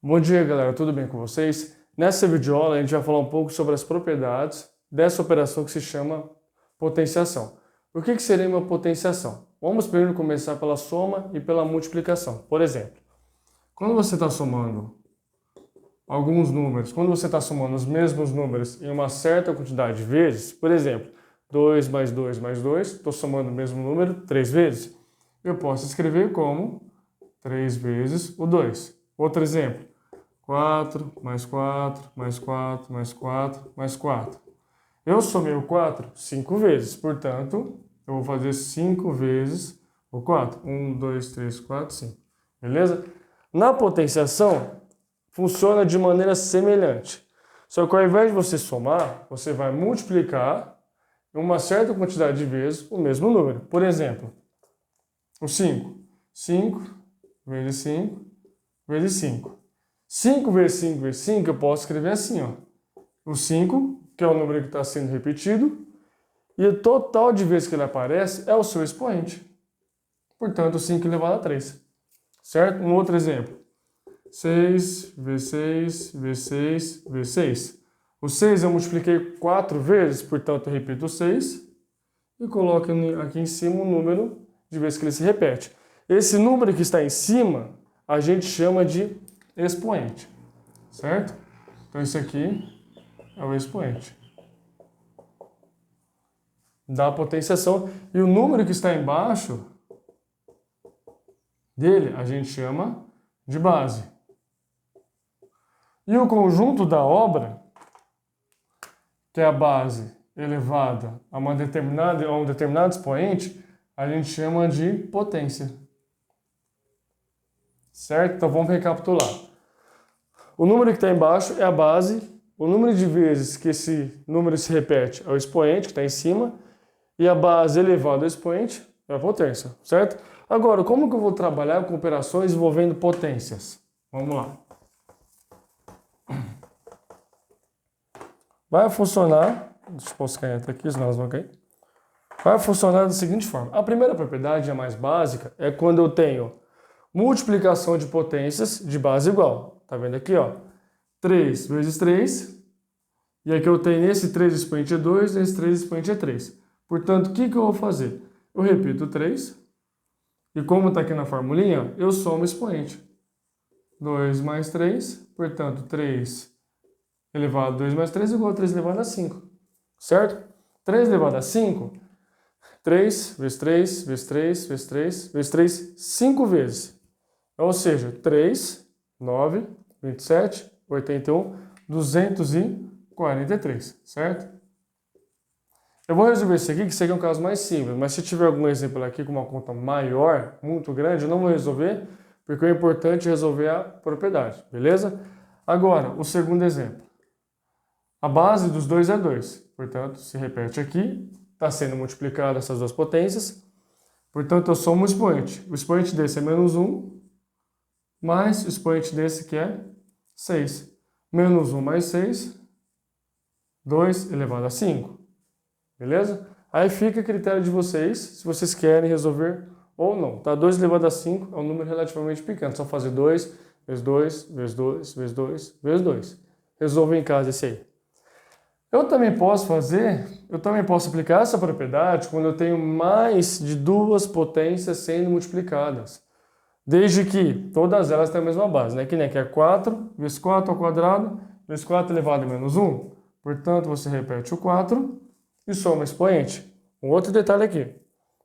Bom dia, galera, tudo bem com vocês? Nessa videoaula a gente vai falar um pouco sobre as propriedades dessa operação que se chama potenciação. O que seria uma potenciação? Vamos primeiro começar pela soma e pela multiplicação. Por exemplo, quando você está somando alguns números, quando você está somando os mesmos números em uma certa quantidade de vezes, por exemplo, 2 mais 2 mais 2, estou somando o mesmo número 3 vezes, eu posso escrever como 3 vezes o 2. Outro exemplo, 4 mais 4 mais 4 mais 4 mais 4. Eu somei o 4 5 vezes, portanto, eu vou fazer 5 vezes o 4. 1, 2, 3, 4, 5. Beleza? Na potenciação, funciona de maneira semelhante. Só que ao invés de você somar, você vai multiplicar uma certa quantidade de vezes o mesmo número. Por exemplo, o 5. 5 vezes 5 vezes 5. 5 vezes 5 vezes 5 eu posso escrever assim, ó. O 5, que é o número que está sendo repetido, e o total de vezes que ele aparece é o seu expoente. Portanto, 5 elevado a 3. Certo? Um outro exemplo. 6 vezes 6 vezes 6 vezes 6. O 6 eu multipliquei 4 vezes, portanto eu repito o 6 e coloco aqui em cima o número de vezes que ele se repete. Esse número que está em cima a gente chama de expoente, certo? Então esse aqui é o expoente da potenciação e o número que está embaixo dele a gente chama de base. E o conjunto da obra, que é a base elevada a um determinado expoente, a gente chama de potência. Certo? Então vamos recapitular. O número que está embaixo é a base, o número de vezes que esse número se repete é o expoente, que está em cima, e a base elevada ao expoente é a potência, certo? Agora, como que eu vou trabalhar com operações envolvendo potências? Vamos lá. Vai funcionar, deixa eu pôr essa caneta aqui, senão elas vão cair. Vai funcionar da seguinte forma. A primeira propriedade, a mais básica, é quando eu tenho multiplicação de potências de base igual. Tá vendo aqui, ó? 3 vezes 3. E aqui eu tenho esse 3 expoente é 2, esse 3 expoente é 3. Portanto, o que eu vou fazer? Eu repito 3. E como está aqui na formulinha, eu somo o expoente. 2 mais 3. Portanto, 3 elevado a 2 mais 3 igual a 3 elevado a 5. Certo? 3 elevado a 5, 3 vezes 3 vezes 3 vezes 3 vezes 3, 5 vezes. Ou seja, 3, 9, 27, 81, 243, certo? Eu vou resolver esse aqui, que esse aqui é um caso mais simples, mas se tiver algum exemplo aqui com uma conta maior, muito grande, eu não vou resolver, porque é importante resolver a propriedade, beleza? Agora, o segundo exemplo. A base dos dois é 2, portanto, se repete aqui, está sendo multiplicado essas duas potências, portanto, eu somo o expoente. O expoente desse é menos 1, mais o expoente desse que é 6. Menos 1 mais 6, 2 elevado a 5. Beleza? Aí fica a critério de vocês, se vocês querem resolver ou não. Tá? 2 elevado a 5 é um número relativamente pequeno. Só fazer 2, vezes 2, vezes 2, vezes 2, vezes 2. Resolva em casa esse aí. Eu também posso aplicar essa propriedade quando eu tenho mais de duas potências sendo multiplicadas. Desde que todas elas têm a mesma base, né? Que é 4 vezes 4 ao quadrado, vezes 4 elevado a menos 1. Portanto, você repete o 4 e soma o expoente. Um outro detalhe aqui.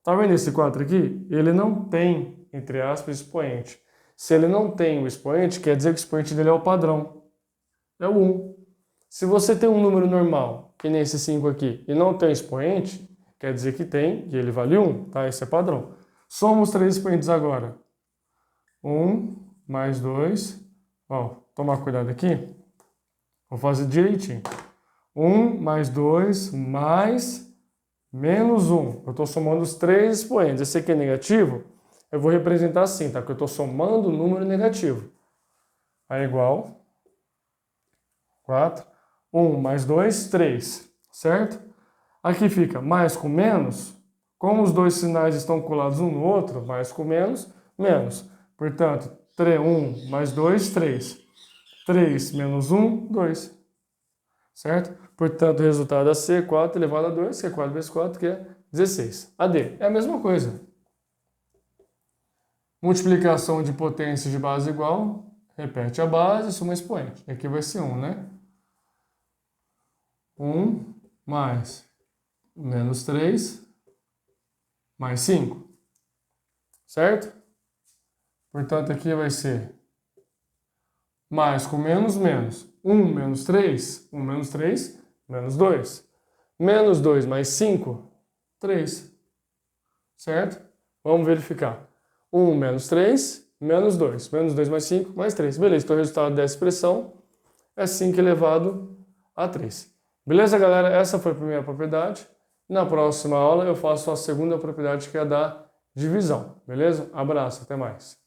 Tá vendo esse 4 aqui? Ele não tem, entre aspas, expoente. Se ele não tem o expoente, quer dizer que o expoente dele é o padrão. É o 1. Se você tem um número normal, que nem esse 5 aqui, e não tem expoente, quer dizer que tem, e ele vale 1, tá? Esse é padrão. Soma os três expoentes agora. 1 mais 2, ó, tomar cuidado aqui, vou fazer direitinho. 1 mais 2 mais menos 1. Eu estou somando os três expoentes. Esse aqui é negativo, eu vou representar assim, tá? Porque eu estou somando o número negativo. Aí é igual 4, 1 mais 2, 3, certo? Aqui fica mais com menos, como os dois sinais estão colados um no outro, mais com menos, menos. Portanto, 1 mais 2, 3. 3 menos 1, 2. Certo? Portanto, o resultado a C é 4 elevado a 2, que é 4 vezes 4, que é 16. A D é a mesma coisa. Multiplicação de potências de base igual, repete a base, soma expoente. Aqui vai ser 1, né? 1 mais menos 3 mais 5. Certo? Portanto, aqui vai ser mais com menos, menos. 1 menos 3, 1 menos 3, menos 2. Menos 2 mais 5, 3. Certo? Vamos verificar. 1 menos 3, menos 2. Menos 2 mais 5, mais 3. Beleza, então o resultado dessa expressão é 5 elevado a 3. Beleza, galera? Essa foi a primeira propriedade. Na próxima aula eu faço a segunda propriedade, que é a da divisão. Beleza? Abraço, até mais.